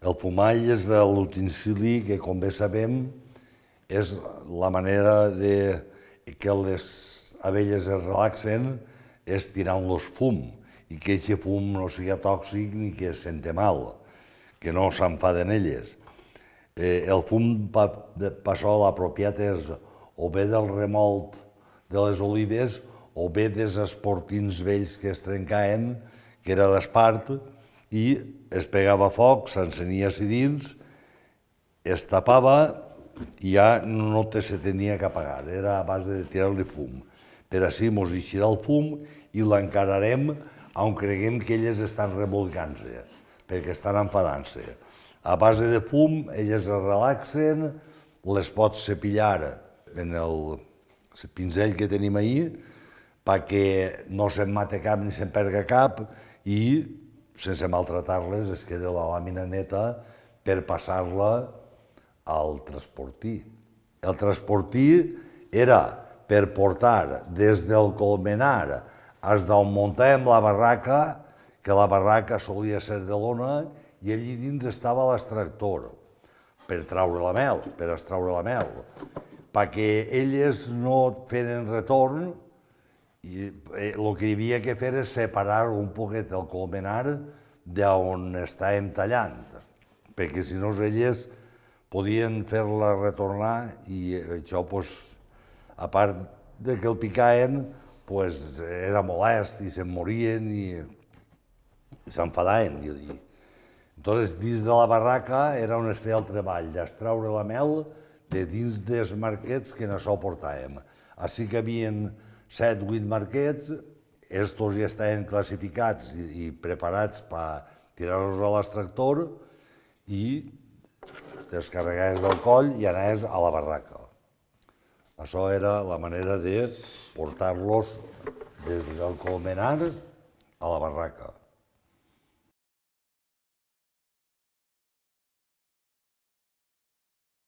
El fumall és l'utensili que, com bé sabem, és la manera que les abelles es relaxen és tirant-los fum i que aquest fum no sigui tòxic ni que es sente mal, que no s'enfaden elles. El fum passol apropiat és o bé del remolt de les olives o bé dels esportins vells que es trencaven, que era d'espart, i es pegava foc, s'encenia a dins, es tapava i ja no se tenia que apagar, era a base de tirar-li fum. Per així mos eixirà el fum i l'encararem on creguem que elles estan revolcant-se, perquè estan enfadant-se. A base de fum, elles es relaxen, les pots cepillar en el pinzell que tenim ahir, perquè no se'n mate cap ni se'n perga cap i, sense maltratar-les, es queda la làmina neta per passar-la al transportí. El transportí era per portar des del colmenar fins d'on muntàvem la barraca, que la barraca solia ser de lona, i allí dins estava l'extractor, per traure la mel, per extraure la mel. Perquè elles no feren retorn, el que hi havia que fer és separar un poquet el colmenar d'on estàvem tallant, perquè si no elles podien fer-la retornar i això, a part de que el picaven, era molest i se'n morien i s'enfadaven. Llavors, dins de la barraca era on es feia el treball d'extraure la mel de dins dels marquets que en això portàvem. Així que hi havia 7 o 8 marquets, estos ja estaven classificats i preparats per tirar-los a l'extractor i descarregaves del coll i anaves a la barraca. Això era la manera de portar-los des del colmenar a la barraca.